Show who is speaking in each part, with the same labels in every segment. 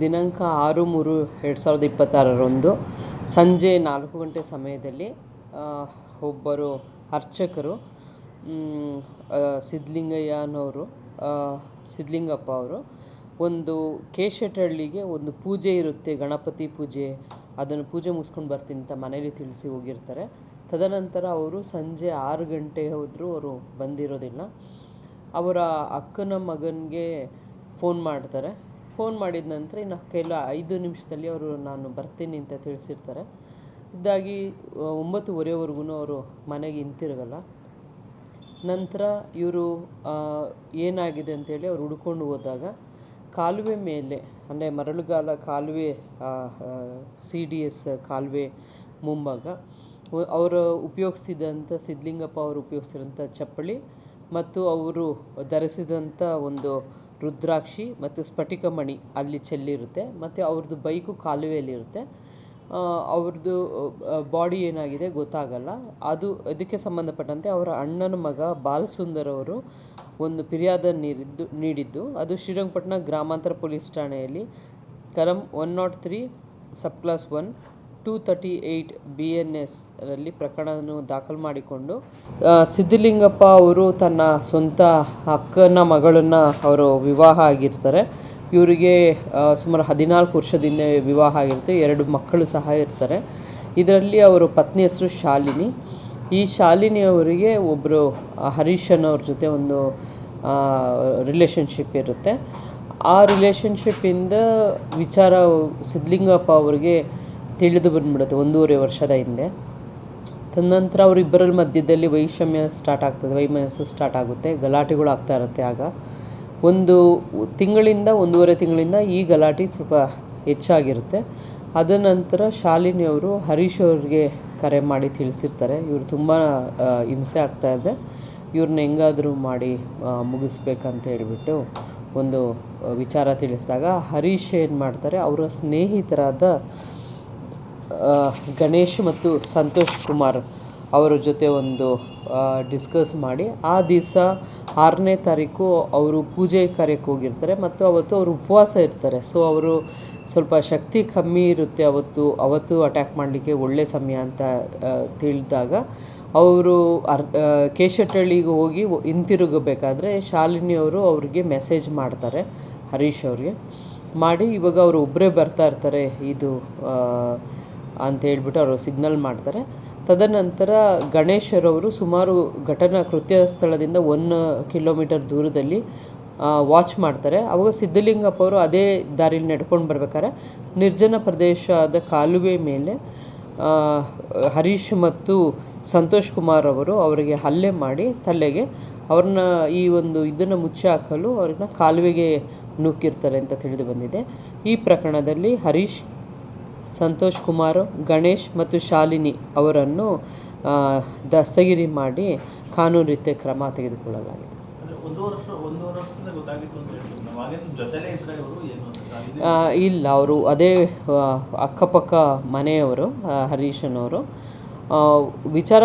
Speaker 1: ದಿನಾಂಕ 6/3/2026 ಸಂಜೆ 4 ಗಂಟೆ ಸಮಯದಲ್ಲಿ ಒಬ್ಬರು ಅರ್ಚಕರು ಸಿದ್ಧಲಿಂಗಪ್ಪ ಅವರು ಒಂದು ಕೇಶೆಟ್ಟಹಳ್ಳಿಗೆ ಒಂದು ಪೂಜೆ ಇರುತ್ತೆ, ಗಣಪತಿ ಪೂಜೆ. ಅದನ್ನು ಪೂಜೆ ಮುಗಿಸ್ಕೊಂಡು ಬರ್ತೀನಿ ಅಂತ ಮನೇಲಿ ತಿಳಿಸಿ ಹೋಗಿರ್ತಾರೆ. ತದನಂತರ ಅವರು ಸಂಜೆ 6 ಗಂಟೆ ಹೋದರೂ ಅವರು ಬಂದಿರೋದಿಲ್ಲ. ಅವರ ಅಕ್ಕನ ಮಗನಿಗೆ ಫೋನ್ ಮಾಡ್ತಾರೆ. ಫೋನ್ ಮಾಡಿದ ನಂತರ ಇನ್ನು 5 ನಿಮಿಷದಲ್ಲಿ ಅವರು ನಾನು ಬರ್ತೀನಿ ಅಂತ ತಿಳಿಸಿರ್ತಾರೆ. ಇದಾಗಿ 9:15ವರೆಗೂ ಅವರು ಮನೆಗೆ ಹಿಂತಿರುಗಲ್ಲ. ನಂತರ ಇವರು ಏನಾಗಿದೆ ಅಂತೇಳಿ ಅವ್ರು ಹುಡ್ಕೊಂಡು ಹೋದಾಗ ಕಾಲುವೆ ಮೇಲೆ, ಅಂದರೆ ಮರಳುಗಾಲ ಕಾಲುವೆ, CDS ಕಾಲುವೆ ಮುಂಭಾಗ ಅವರು ಉಪಯೋಗಿಸ್ತಿದ್ದಂಥ ಸಿದ್ಧಲಿಂಗಪ್ಪ ಅವರು ಉಪಯೋಗಿಸ್ತಿರೋಂಥ ಚಪ್ಪಲಿ ಮತ್ತು ಅವರು ಧರಿಸಿದಂಥ ಒಂದು ರುದ್ರಾಕ್ಷಿ ಮತ್ತು ಸ್ಫಟಿಕ ಮಣಿ ಅಲ್ಲಿ ಚೆಲ್ಲಿರುತ್ತೆ. ಮತ್ತು ಅವ್ರದ್ದು ಬೈಕು ಕಾಲುವೆಯಲ್ಲಿರುತ್ತೆ. ಅವ್ರದ್ದು ಬಾಡಿ ಏನಾಗಿದೆ ಗೊತ್ತಾಗಲ್ಲ. ಇದಕ್ಕೆ ಸಂಬಂಧಪಟ್ಟಂತೆ ಅವರ ಅಣ್ಣನ ಮಗ ಬಾಲಸುಂದರ್ ಅವರು ಒಂದು ಫಿರ್ಯಾದ ನೀಡಿದ್ದು ಅದು ಶ್ರೀರಂಗಪಟ್ಟಣ ಗ್ರಾಮಾಂತರ ಪೊಲೀಸ್ ಠಾಣೆಯಲ್ಲಿ ಕಲಂ 103 ಸಬ್ ಕ್ಲಾಸ್ 1 238 BNS ರಲ್ಲಿ ಪ್ರಕರಣವನ್ನು ದಾಖಲು ಮಾಡಿಕೊಂಡು ಸಿದ್ಧಲಿಂಗಪ್ಪ ಅವರು ತನ್ನ ಸ್ವಂತ ಅಕ್ಕನ ಮಗಳನ್ನು ಅವರು ವಿವಾಹ ಆಗಿರ್ತಾರೆ. ಇವರಿಗೆ ಸುಮಾರು 14 ವರ್ಷದಿಂದ ವಿವಾಹ ಆಗಿರುತ್ತೆ. 2 ಮಕ್ಕಳು ಸಹ ಇರ್ತಾರೆ. ಇದರಲ್ಲಿ ಅವರ ಪತ್ನಿ ಹೆಸರು ಶಾಲಿನಿ. ಈ ಶಾಲಿನಿ ಅವರಿಗೆ ಒಬ್ಬರು ಹರೀಶ್ ಅನ್ನೋರ ಜೊತೆ ಒಂದು ರಿಲೇಷನ್ಶಿಪ್ ಇರುತ್ತೆ. ಆ ರಿಲೇಷನ್ಶಿಪ್ಪಿಂದ ವಿಚಾರ ಸಿದ್ಧಲಿಂಗಪ್ಪ ಅವರಿಗೆ ತಿಳಿದು ಬಂದ್ಬಿಡುತ್ತೆ 1.5 ವರ್ಷದ ಹಿಂದೆ. ತದನಂತರ ಅವರಿಬ್ಬರ ಮಧ್ಯದಲ್ಲಿ ವೈಮನಸ್ಸು ಸ್ಟಾರ್ಟ್ ಆಗುತ್ತೆ. ಗಲಾಟೆಗಳು ಆಗ್ತಾ ಇರುತ್ತೆ. ಆಗ 1 ತಿಂಗಳಿಂದ 1.5 ತಿಂಗಳಿಂದ ಈ ಗಲಾಟೆ ಸ್ವಲ್ಪ ಹೆಚ್ಚಾಗಿರುತ್ತೆ. ಅದ ನಂತರ ಶಾಲಿನಿ ಅವರು ಹರೀಶ್ ಅವ್ರಿಗೆ ಕರೆ ಮಾಡಿ ತಿಳಿಸಿರ್ತಾರೆ, ಇವರು ತುಂಬ ಹಿಂಸೆ ಆಗ್ತಾಯಿದೆ, ಇವ್ರನ್ನ ಹೆಂಗಾದರೂ ಮಾಡಿ ಮುಗಿಸ್ಬೇಕಂತ ಹೇಳಿಬಿಟ್ಟು ಒಂದು ವಿಚಾರ ತಿಳಿಸಿದಾಗ ಹರೀಶ್ ಏನು ಮಾಡ್ತಾರೆ, ಅವರ ಸ್ನೇಹಿತರಾದ ಗಣೇಶ್ ಮತ್ತು ಸಂತೋಷ್ ಕುಮಾರ್ ಅವರ ಜೊತೆ ಒಂದು ಡಿಸ್ಕಸ್ ಮಾಡಿ ಆ ದಿವಸ 6ನೇ ತಾರೀಕು ಅವರು ಪೂಜೆ ಕಾರ್ಯಕ್ಕೆ ಹೋಗಿರ್ತಾರೆ ಮತ್ತು ಅವತ್ತು ಅವರು ಉಪವಾಸ ಇರ್ತಾರೆ. ಸೊ ಅವರು ಸ್ವಲ್ಪ ಶಕ್ತಿ ಕಮ್ಮಿ ಇರುತ್ತೆ ಅವತ್ತು ಅಟ್ಯಾಕ್ ಮಾಡಲಿಕ್ಕೆ ಒಳ್ಳೆ ಸಮಯ ಅಂತ ತಿಳಿದಾಗ ಅವರು ಕೇಶೆಟ್ಟಹಳ್ಳಿಗೆ ಹೋಗಿ ಹಿಂತಿರುಗಬೇಕಾದ್ರೆ ಶಾಲಿನಿ ಅವರು ಅವ್ರಿಗೆ ಮೆಸೇಜ್ ಮಾಡ್ತಾರೆ, ಹರೀಶ್ ಅವ್ರಿಗೆ ಮಾಡಿ ಇವಾಗ ಅವರು ಒಬ್ಬರೇ ಬರ್ತಾ ಇರ್ತಾರೆ ಇದು ಅಂತ ಹೇಳ್ಬಿಟ್ಟು ಅವರು ಸಿಗ್ನಲ್ ಮಾಡ್ತಾರೆ. ತದನಂತರ ಗಣೇಶರವರು ಸುಮಾರು ಕೃತ್ಯ ಸ್ಥಳದಿಂದ 1 ಕಿಲೋಮೀಟರ್ ದೂರದಲ್ಲಿ ವಾಚ್ ಮಾಡ್ತಾರೆ. ಅವಾಗ ಸಿದ್ಧಲಿಂಗಪ್ಪ ಅವರು ಅದೇ ದಾರಿಲಿ ನಡ್ಕೊಂಡು ಬರ್ಬೇಕಾದ್ರೆ ನಿರ್ಜನ ಪ್ರದೇಶದ ಕಾಲುವೆ ಮೇಲೆ ಹರೀಶ್ ಮತ್ತು ಸಂತೋಷ್ ಕುಮಾರ್ ಅವರು ಅವರಿಗೆ ಹಲ್ಲೆ ಮಾಡಿ ತಲೆಗೆ ಅವ್ರನ್ನ ಇದನ್ನು ಮುಚ್ಚಿ ಹಾಕಲು ಅವ್ರನ್ನ ಕಾಲುವೆಗೆ ನೂಕಿರ್ತಾರೆ ಅಂತ ತಿಳಿದು ಬಂದಿದೆ. ಈ ಪ್ರಕರಣದಲ್ಲಿ ಹರೀಶ್, ಸಂತೋಷ್ ಕುಮಾರ್, ಗಣೇಶ್ ಮತ್ತು ಶಾಲಿನಿ ಅವರನ್ನು ದಸ್ತಗಿರಿ ಮಾಡಿ ಕಾನೂನು ರೀತಿಯ ಕ್ರಮ ತೆಗೆದುಕೊಳ್ಳಲಾಗಿದೆ. ಇಲ್ಲ, ಅವರು ಅದೇ ಅಕ್ಕಪಕ್ಕ ಮನೆಯವರು ಹರೀಶನವರು. ವಿಚಾರ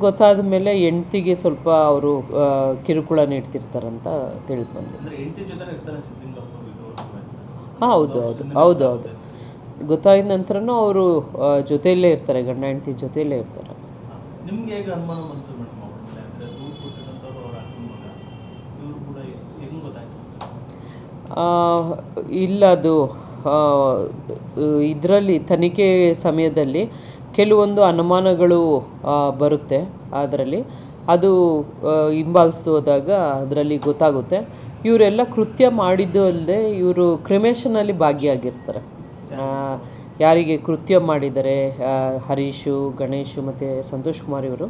Speaker 1: ಗೊತ್ತಾದ ಮೇಲೆ ಹೆಂಡ್ತಿಗೆ ಸ್ವಲ್ಪ ಅವರು ಕಿರುಕುಳ ನೀಡ್ತಿರ್ತಾರಂತ ತಿಳಿದು ಬಂದಿದೆ. ಹೌದು ಗೊತ್ತಾದ ನಂತರನೂ ಅವರು ಜೊತೆಯಲ್ಲೇ ಇರ್ತಾರೆ, ಗಂಡ ಹೆಂಡತಿ ಜೊತೆಯಲ್ಲೇ ಇರ್ತಾರೆ. ಇಲ್ಲ, ಅದು ಇದರಲ್ಲಿ ತನಿಖೆ ಸಮಯದಲ್ಲಿ ಕೆಲವೊಂದು ಅನುಮಾನಗಳು ಬರುತ್ತೆ. ಅದರಲ್ಲಿ ಅದು ಹಿಂಬಾಲಿಸ್ತು ಹೋದಾಗ ಅದರಲ್ಲಿ ಗೊತ್ತಾಗುತ್ತೆ. ಇವರೆಲ್ಲ ಕೃತ್ಯ ಮಾಡಿದ್ದು ಅಲ್ಲದೆ ಇವರು ಕ್ರಿಮೇಷನಲ್ಲಿ ಭಾಗಿಯಾಗಿರ್ತಾರೆ. ಯಾರಿಗೆ ಕೃತ್ಯ ಮಾಡಿದ್ದಾರೆ, ಹರೀಶು, ಗಣೇಶು ಮತ್ತು ಸಂತೋಷ್ ಕುಮಾರ್ ಇವರು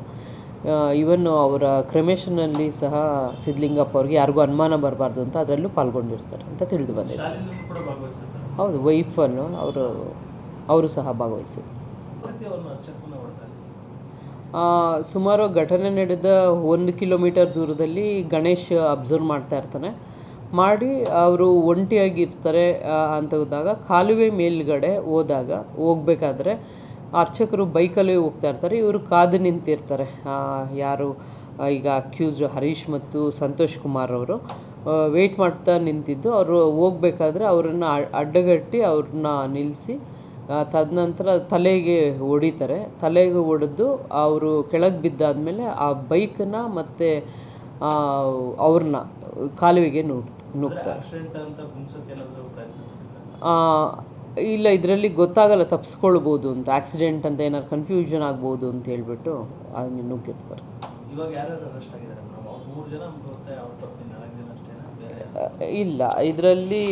Speaker 1: ಇವನ್ನು ಅವರ ಕ್ರಿಮೇಷನಲ್ಲಿ ಸಹ ಸಿದ್ಧಲಿಂಗಪ್ಪ ಅವ್ರಿಗೆ ಯಾರಿಗೂ ಅನುಮಾನ ಬರಬಾರ್ದು ಅಂತ ಅದರಲ್ಲೂ ಪಾಲ್ಗೊಂಡಿರ್ತಾರೆ ಅಂತ ತಿಳಿದು ಬಂದಿದೆ. ಹೌದು, ವೈಫನ್ನು ಅವರು ಸಹ ಭಾಗವಹಿಸಿದ್ರು. ಸುಮಾರು ಘಟನೆ ನಡೆದ 1 ಕಿಲೋಮೀಟರ್ ದೂರದಲ್ಲಿ ಗಣೇಶ್ ಅಬ್ಸರ್ವ್ ಮಾಡ್ತಾ ಇರ್ತಾನೆ. ಮಾಡಿ ಅವರು ಒಂಟಿಯಾಗಿರ್ತಾರೆ ಅಂತ ಹೋದಾಗ ಕಾಲುವೆ ಮೇಲ್ಗಡೆ ಹೋಗಬೇಕಾದ್ರೆ ಅರ್ಚಕರು ಬೈಕಲ್ಲಿ ಹೋಗ್ತಾ ಇರ್ತಾರೆ. ಇವರು ಕಾದು ನಿಂತಿರ್ತಾರೆ. ಯಾರು ಈಗ ಅಕ್ಯೂಸ್ಡ್ ಹರೀಶ್ ಮತ್ತು ಸಂತೋಷ್ ಕುಮಾರ್ ಅವರು ವೆಯ್ಟ್ ಮಾಡ್ತಾ ನಿಂತಿದ್ದು. ಅವರು ಹೋಗ್ಬೇಕಾದ್ರೆ ಅವ್ರನ್ನ ಅಡ್ಡಗಟ್ಟಿ ಅವ್ರನ್ನ ನಿಲ್ಲಿಸಿ ತದನಂತರ ತಲೆಗೆ ಹೊಡಿತಾರೆ. ತಲೆಗೆ ಹೊಡೆದು ಅವರು ಕೆಳಗೆ ಬಿದ್ದಾದಮೇಲೆ ಆ ಬೈಕನ್ನ ಮತ್ತು ಅವ್ರನ್ನ ಕಾಲುವೆಗೆ ನುಗ್ತಾರೆ. ಇಲ್ಲ, ಇದರಲ್ಲಿ ಗೊತ್ತಾಗಲ್ಲ, ತಪ್ಪಿಸ್ಕೊಳ್ಬೋದು ಅಂತ. ಆಕ್ಸಿಡೆಂಟ್ ಅಂತ ಏನಾದ್ರು ಕನ್ಫ್ಯೂಷನ್ ಆಗ್ಬೋದು ಅಂತ ಹೇಳ್ಬಿಟ್ಟು ಅದನ್ನ ನುಗ್ಗಿರ್ತಾರೆ. ಇಲ್ಲ, ಇದರಲ್ಲಿ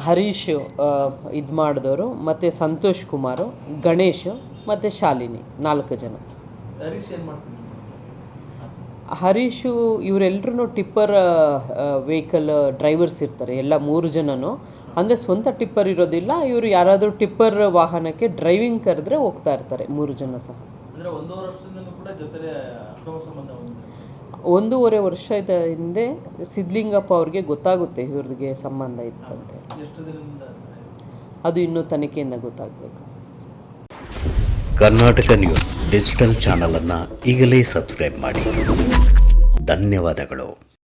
Speaker 1: ಹರೀಶ್ ಇದು ಮಾಡಿದವರು, ಮತ್ತು ಸಂತೋಷ್ ಕುಮಾರು, ಗಣೇಶ್ ಮತ್ತು ಶಾಲಿನಿ 4 ಜನ. ಹರೀಶು ಇವರೆಲ್ಲರೂ ಟಿಪ್ಪರ್ ವೆಹಿಕಲ್ ಡ್ರೈವರ್ಸ್ ಇರ್ತಾರೆ, ಎಲ್ಲ 3 ಜನನೂ. ಅಂದರೆ ಸ್ವಂತ ಟಿಪ್ಪರ್ ಇರೋದಿಲ್ಲ, ಇವರು ಯಾರಾದರೂ ಟಿಪ್ಪರ್ ವಾಹನಕ್ಕೆ ಡ್ರೈವಿಂಗ್ ಕರೆದ್ರೆ ಹೋಗ್ತಾ ಇರ್ತಾರೆ 3 ಜನ ಸಹ. 1.5 ವರ್ಷದ ಹಿಂದೆ ಸಿದ್ಲಿಂಗಪ್ಪ ಅವ್ರಿಗೆ ಗೊತ್ತಾಗುತ್ತೆ ಇವ್ರಿಗೆ ಸಂಬಂಧ ಇತ್ತಂತೆ. ಅದು ಇನ್ನೂ ತನಿಖೆಯಿಂದ ಗೊತ್ತಾಗಬೇಕು.
Speaker 2: ಕರ್ನಾಟಕ ನ್ಯೂಸ್ ಡಿಜಿಟಲ್ ಚಾನಲನ್ನು ಈಗಲೇ ಸಬ್ಸ್ಕ್ರೈಬ್ ಮಾಡಿ. ಧನ್ಯವಾದಗಳು.